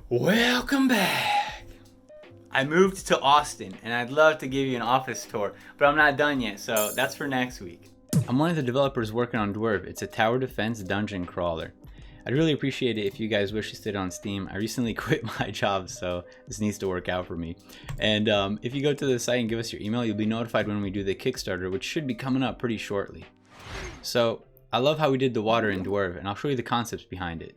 Welcome back. I moved to Austin and I'd love to give you an office tour, but I'm not done yet, so that's for next week. I'm one of the developers working on Dwarf. It's a tower defense dungeon crawler. I'd really appreciate it if you guys wished it on Steam. I recently quit my job, so this needs to work out for me. And if you go to the site and give us your email, you'll be notified when we do the Kickstarter, which should be coming up pretty shortly. So I love how we did the water in Dwarf, and I'll show you the concepts behind it.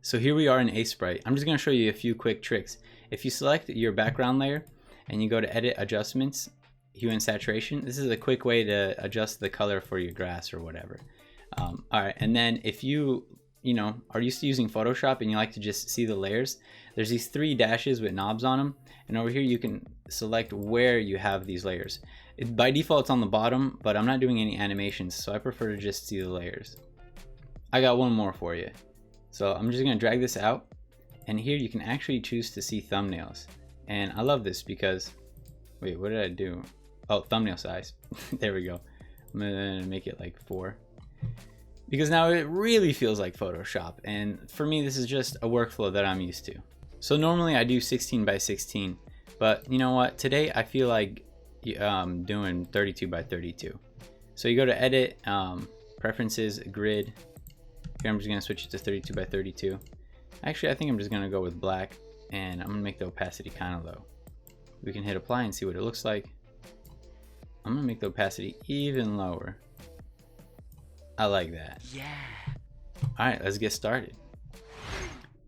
So here we are in Sprite. I'm just going to show you a few quick tricks. If you select your background layer and you go to Edit Adjustments, Hue and Saturation, this is a quick way to adjust the color for your grass or whatever. Alright, and then if you are used to using Photoshop and you like to just see the layers, there's these 3 dashes with knobs on them, and over here you can select where you have these layers. By default it's on the bottom, but I'm not doing any animations, so I prefer to just see the layers. I got one more for you. So I'm just going to drag this out, and here you can actually choose to see thumbnails. And I love this because, wait, what did I do? Oh, thumbnail size. There we go. I'm going to make it like 4. Because now it really feels like Photoshop, and for me this is just a workflow that I'm used to. So normally I do 16 by 16, but you know what? Today I feel like doing 32 by 32. So you go to Edit, Preferences, Grid. Here I'm just going to switch it to 32 by 32. Actually, I think I'm just going to go with black, and I'm going to make the opacity kind of low. We can hit apply and see what it looks like. I'm going to make the opacity even lower. I like that. Yeah. All right, let's get started.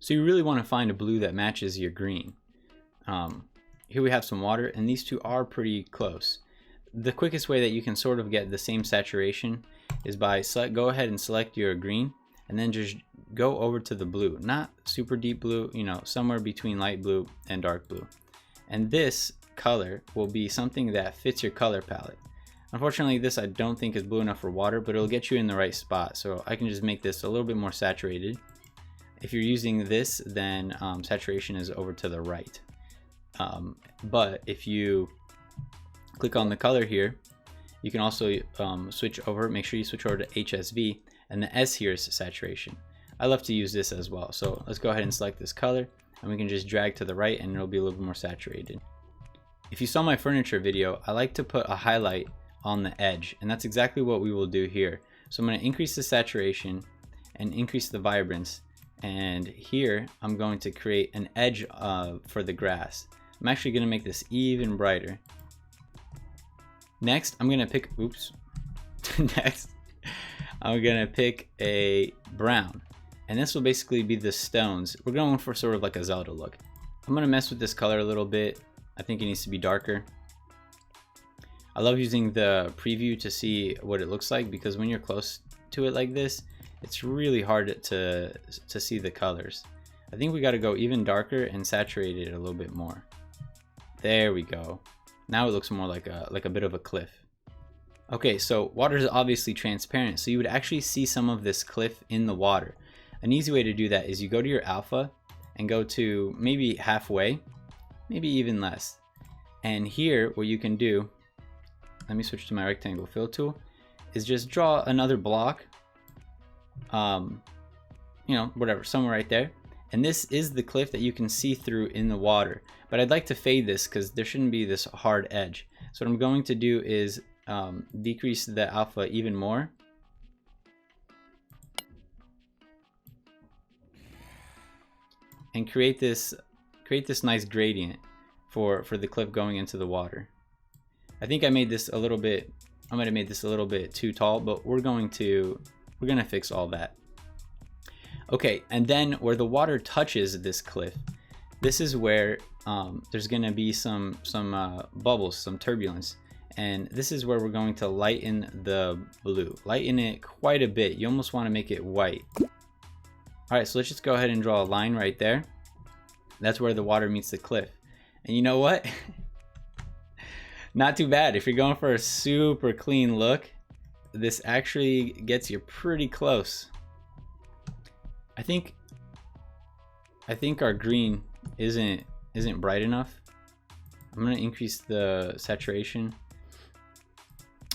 So you really want to find a blue that matches your green. Here we have some water, and these two are pretty close. The quickest way that you can sort of get the same saturation is by go ahead and select your green, and then just go over to the blue. Not super deep blue, somewhere between light blue and dark blue. And this color will be something that fits your color palette. Unfortunately, this I don't think is blue enough for water, but it'll get you in the right spot. So I can just make this a little bit more saturated. If you're using this, then saturation is over to the right. But if you click on the color here, you can also switch over, make sure you switch over to HSV, and the S here is saturation. I love to use this as well. So let's go ahead and select this color, and we can just drag to the right and it'll be a little bit more saturated. If you saw my furniture video, I like to put a highlight on the edge, and that's exactly what we will do here. So I'm going to increase the saturation and increase the vibrance, and here I'm going to create an edge for the grass. I'm actually going to make this even brighter. Next I'm going to pick next I'm going to pick a brown, and this will basically be the stones. We're going for sort of like a Zelda look. I'm going to mess with this color a little bit. I think it needs to be darker. I love using the preview to see what it looks like, because when you're close to it like this, it's really hard to see the colors. I think we got to go even darker and saturate it a little bit more. There we go. Now it looks more like a bit of a cliff. Okay, so water is obviously transparent, so you would actually see some of this cliff in the water. An easy way to do that is you go to your alpha and go to maybe halfway, maybe even less. And here what you can do, let me switch to my rectangle fill tool, is just draw another block, whatever, somewhere right there. And this is the cliff that you can see through in the water. But I'd like to fade this because there shouldn't be this hard edge. So what I'm going to do is decrease the alpha even more. And create this nice gradient for the cliff going into the water. I think I might have made this a little bit too tall, but we're gonna fix all that. Okay, and then where the water touches this cliff, this is where there's gonna be some bubbles, some turbulence, and this is where we're going to lighten the blue. Lighten it quite a bit. You almost want to make it white. All right, so let's just go ahead and draw a line right there. That's where the water meets the cliff. And you know what? Not too bad. If you're going for a super clean look, this actually gets you pretty close. I think our green isn't bright enough. I'm gonna increase the saturation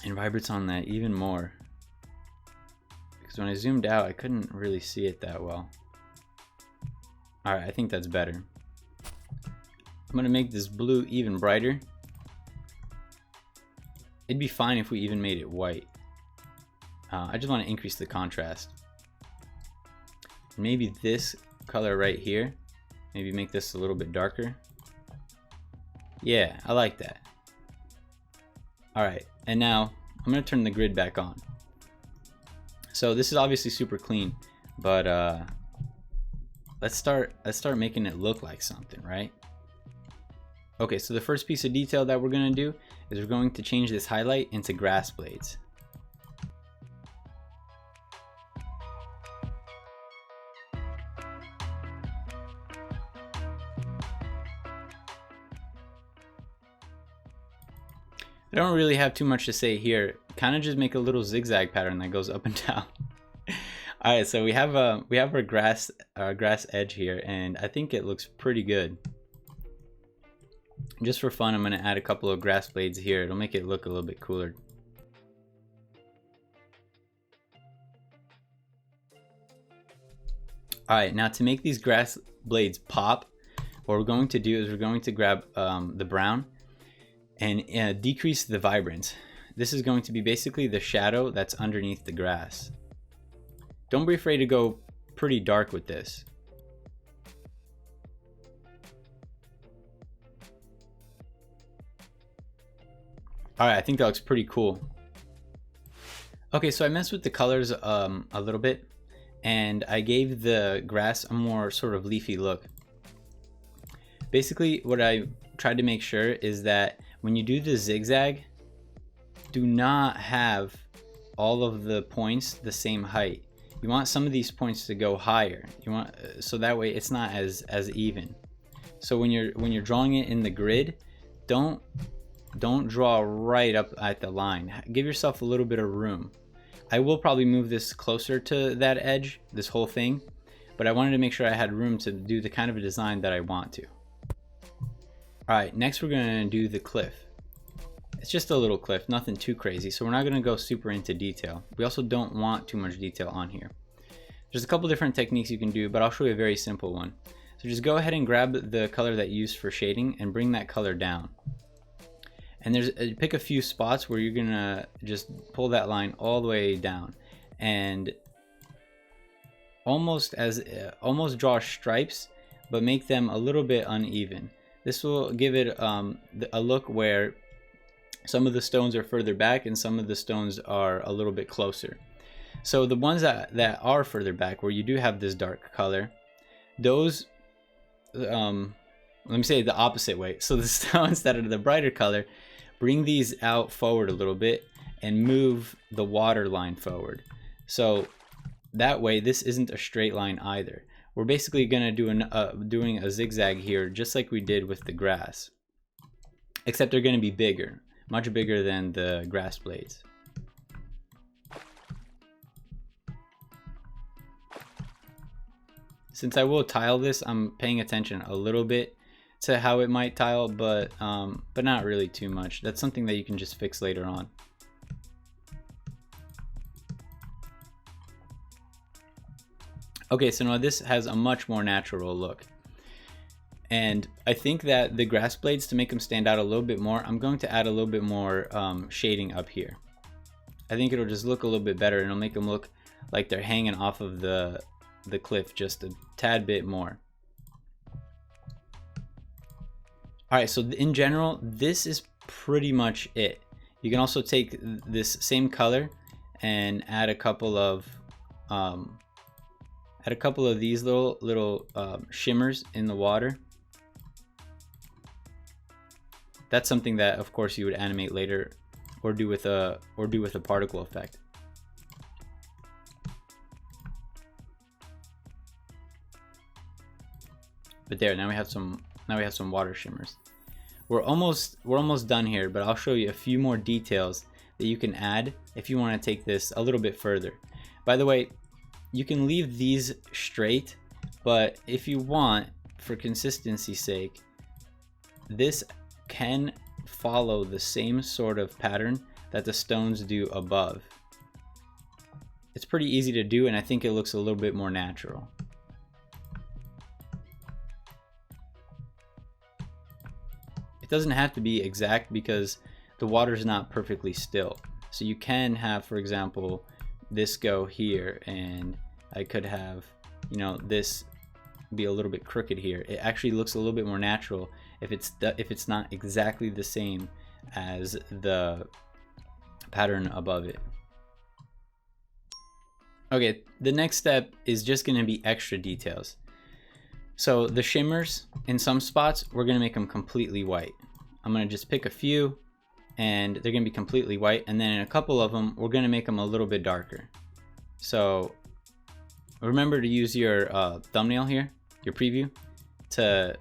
and vibrance on that even more, because when I zoomed out I couldn't really see it that well. All right, I think that's better. I'm gonna make this blue even brighter. It'd be fine if we even made it white. I just want to increase the contrast. Maybe this color right here, maybe make this a little bit darker. Yeah, I like that. All right, and now I'm gonna turn the grid back on. So this is obviously super clean, but let's start making it look like something, right? Okay, so the first piece of detail that we're gonna do is we're going to change this highlight into grass blades. I don't really have too much to say here. Kind of just make a little zigzag pattern that goes up and down. All right, so we have our grass edge here, and I think it looks pretty good. Just for fun, I'm gonna add a couple of grass blades here. It'll make it look a little bit cooler. All right, now to make these grass blades pop, what we're going to do is we're going to grab the brown and decrease the vibrance. This is going to be basically the shadow that's underneath the grass. Don't be afraid to go pretty dark with this. All right, I think that looks pretty cool. Okay, so I messed with the colors a little bit, and I gave the grass a more sort of leafy look. Basically, what I tried to make sure is that when you do the zigzag, do not have all of the points the same height. You want some of these points to go higher. You want so that way it's not as even. So when you're drawing it in the grid, don't draw right up at the line. Give yourself a little bit of room. I will probably move this closer to that edge, this whole thing, but I wanted to make sure I had room to do the kind of a design that I want to. All right, next we're gonna do the cliff. It's just a little cliff, nothing too crazy, so we're not gonna go super into detail. We also don't want too much detail on here. There's a couple different techniques you can do, but I'll show you a very simple one. So just go ahead and grab the color that you used for shading and bring that color down. And pick a few spots where you're gonna just pull that line all the way down and almost draw stripes, but make them a little bit uneven. This will give it a look where some of the stones are further back and some of the stones are a little bit closer. So the ones that are further back, where you do have this dark color, those, let me say it the opposite way. So the stones that are the brighter color, bring these out forward a little bit and move the water line forward. So that way this isn't a straight line either. We're basically gonna do doing a zigzag here, just like we did with the grass, except they're gonna be bigger, much bigger than the grass blades. Since I will tile this, I'm paying attention a little bit to how it might tile, but not really too much. That's something that you can just fix later on. Okay, so now this has a much more natural look. And I think that the grass blades, to make them stand out a little bit more, I'm going to add a little bit more shading up here. I think it'll just look a little bit better, and it'll make them look like they're hanging off of the cliff just a tad bit more. All right, so in general, this is pretty much it. You can also take this same color and add a couple of these little shimmers in the water. That's something that, of course, you would animate later, or do with a particle effect. But there, now we have some water shimmers. We're almost done here, but I'll show you a few more details that you can add if you want to take this a little bit further. By the way, you can leave these straight, but if you want, for consistency's sake, this can follow the same sort of pattern that the stones do above. It's pretty easy to do, and I think it looks a little bit more natural. doesn't have to be exact because the water is not perfectly still. So you can have, for example, this go here, and I could have, you know, this be a little bit crooked here. It actually looks a little bit more natural if it's not exactly the same as the pattern above it. Okay, the next step is just going to be extra details. So the shimmers, in some spots, we're going to make them completely white. I'm going to just pick a few, and they're going to be completely white, and then in a couple of them, we're going to make them a little bit darker. So remember to use your thumbnail here, your preview, to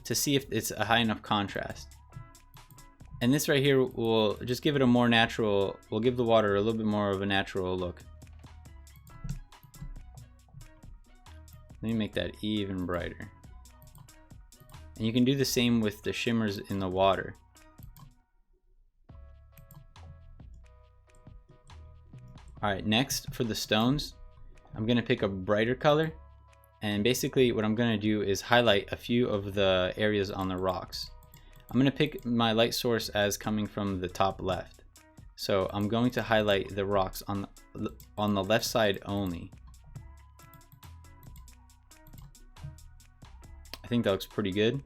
see if it's a high enough contrast. And this right here will just give it a more natural, we'll give the water a little bit more of a natural look. Let me make that even brighter. And you can do the same with the shimmers in the water. Alright, next for the stones, I'm going to pick a brighter color. And basically what I'm going to do is highlight a few of the areas on the rocks. I'm going to pick my light source as coming from the top left. So I'm going to highlight the rocks on the left side only. I think that looks pretty good.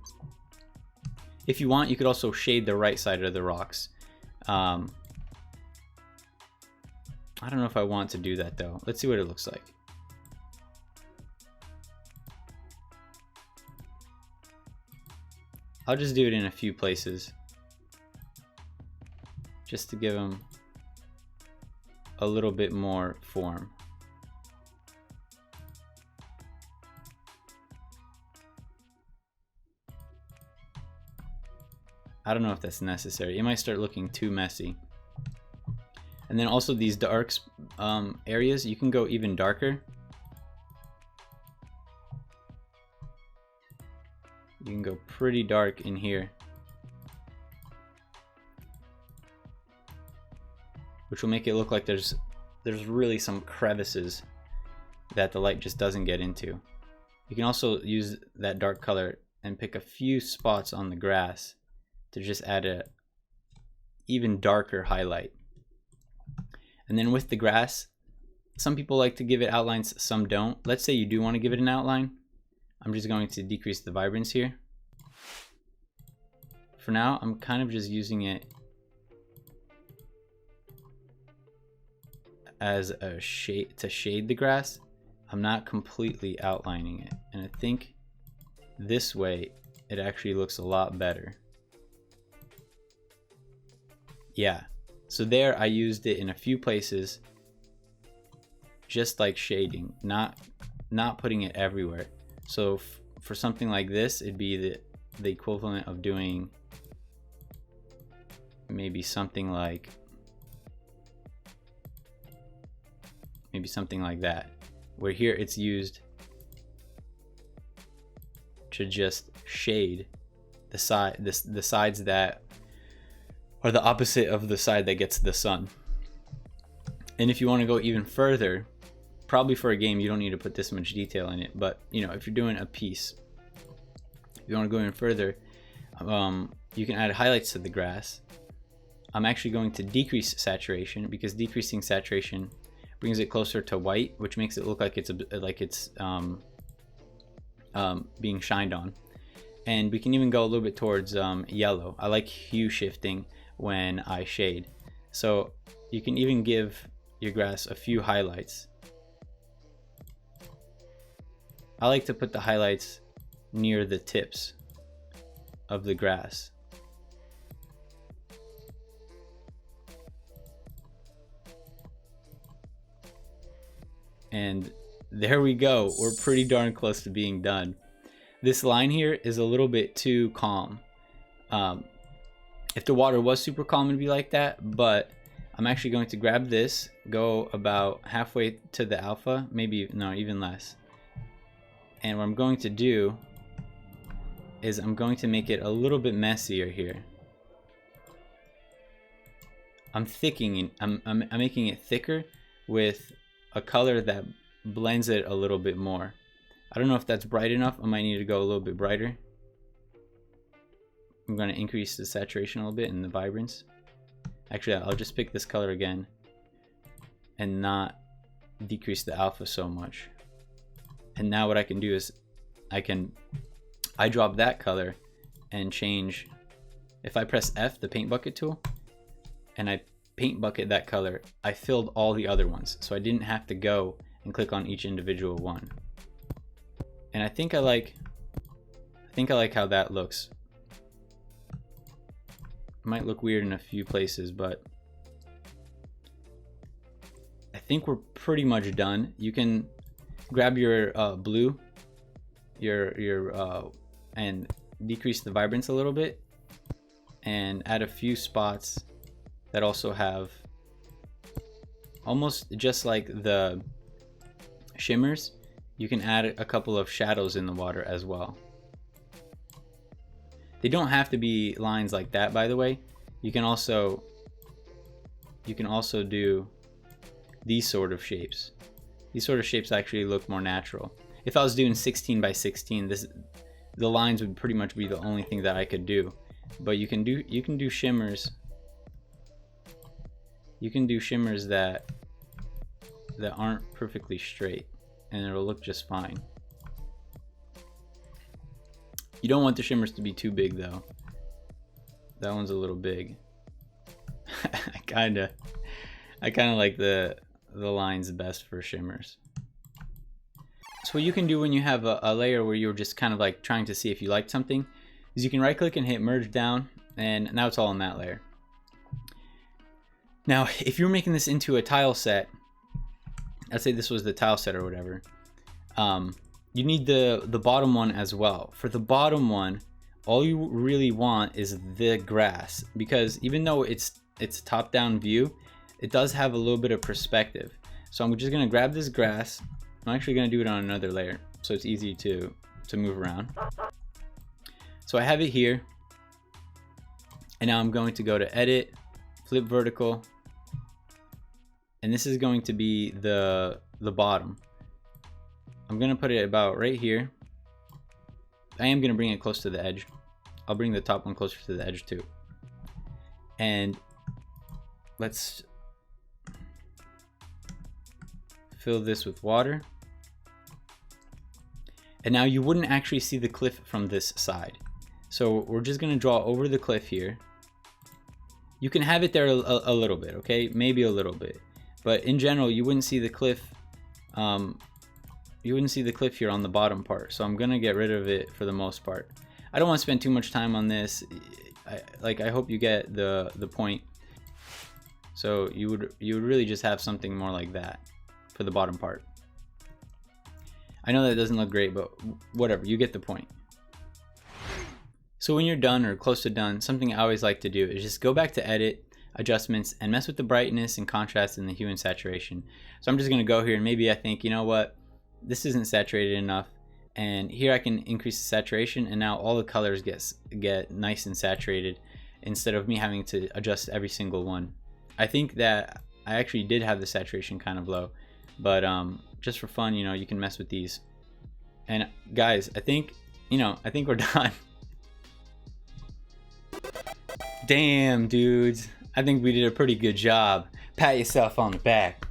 If you want, you could also shade the right side of the rocks. I don't know if I want to do that though. Let's see what it looks like. I'll just do it in a few places, just to give them a little bit more form. I don't know if that's necessary. It might start looking too messy. And then also these darks areas, you can go even darker. You can go pretty dark in here, which will make it look like there's really some crevices that the light just doesn't get into. You can also use that dark color and pick a few spots on the grass to just add a even darker highlight. And then with the grass, some people like to give it outlines, some don't. Let's say you do want to give it an outline. I'm just going to decrease the vibrance here. For now, I'm kind of just using it as a shade to shade the grass. I'm not completely outlining it. And I think this way it actually looks a lot better. Yeah, so there I used it in a few places, just like shading, not putting it everywhere. So for something like this, it'd be the equivalent of doing maybe something like that, where here it's used to just shade the sides that are the opposite of the side that gets the sun. And if you want to go even further, probably for a game you don't need to put this much detail in it, but you know, if you're doing a piece, if you want to go even further, you can add highlights to the grass. I'm actually going to decrease saturation, because decreasing saturation brings it closer to white, which makes it look like it's being shined on. And we can even go a little bit towards yellow. I like hue shifting when I shade, so you can even give your grass a few highlights. I like to put the highlights near the tips of the grass. And there we go. We're pretty darn close to being done. This line here is a little bit too calm. If the water was super calm, it'd be like that, but I'm actually going to grab this, go about halfway to the alpha, maybe, no, even less. And what I'm going to do is I'm going to make it a little bit messier here. I'm making it thicker with a color that blends it a little bit more. I don't know if that's bright enough. I might need to go a little bit brighter. I'm going to increase the saturation a little bit and the vibrance. Actually, I'll just pick this color again and not decrease the alpha so much. And now what I can do is I drop that color and change. If I press F, the paint bucket tool, and I paint bucket that color, I filled all the other ones, so I didn't have to go and click on each individual one. And I think I like how that looks. It might look weird in a few places, but I think we're pretty much done. You can grab your blue, and decrease the vibrance a little bit, and add a few spots that also have, almost just like the shimmers, you can add a couple of shadows in the water as well. They don't have to be lines like that, by the way. You can also do these sort of shapes. These sort of shapes actually look more natural. If I was doing 16 by 16, the lines would pretty much be the only thing that I could do. But you can do shimmers. You can do shimmers that aren't perfectly straight, and it'll look just fine. You don't want the shimmers to be too big though. That one's a little big. I kinda like the lines best for shimmers. So what you can do when you have a layer where you're just kind of like trying to see if you like something is you can right click and hit merge down, and now it's all in that layer. Now if you're making this into a tile set, let's say this was the tile set or whatever, you need the bottom one as well. For the bottom one, all you really want is the grass, because even though it's top down view, it does have a little bit of perspective. So I'm just gonna grab this grass. I'm actually gonna do it on another layer so it's easy to move around. So I have it here, and now I'm going to go to edit, flip vertical, and this is going to be the bottom. I'm gonna put it about right here. I am gonna bring it close to the edge. I'll bring the top one closer to the edge too. And let's fill this with water. And now you wouldn't actually see the cliff from this side. So we're just gonna draw over the cliff here. You can have it there a little bit, okay? Maybe a little bit. But in general, you wouldn't see the cliff. You wouldn't see the cliff here on the bottom part. So I'm gonna get rid of it for the most part. I don't want to spend too much time on this. I hope you get the point. So you would really just have something more like that for the bottom part. I know that doesn't look great, but whatever, you get the point. So when you're done or close to done, something I always like to do is just go back to edit, adjustments, and mess with the brightness and contrast and the hue and saturation. So I'm just gonna go here and maybe I think, you know what, this isn't saturated enough, and here I can increase the saturation, and now all the colors get nice and saturated instead of me having to adjust every single one. I think that I actually did have the saturation kind of low, but just for fun, you know, you can mess with these. And guys, I think we're done. Damn, dudes, I think we did a pretty good job. Pat yourself on the back.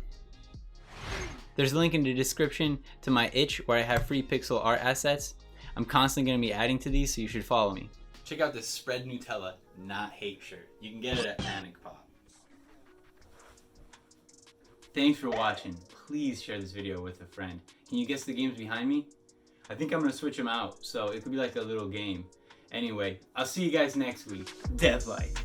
There's a link in the description to my itch where I have free pixel art assets. I'm constantly going to be adding to these, so you should follow me. Check out this Spread Nutella, not hate shirt. You can get it at Panic Pop. Thanks for watching. Please share this video with a friend. Can you guess the games behind me? I think I'm going to switch them out, so it could be like a little game. Anyway, I'll see you guys next week. Deathlight.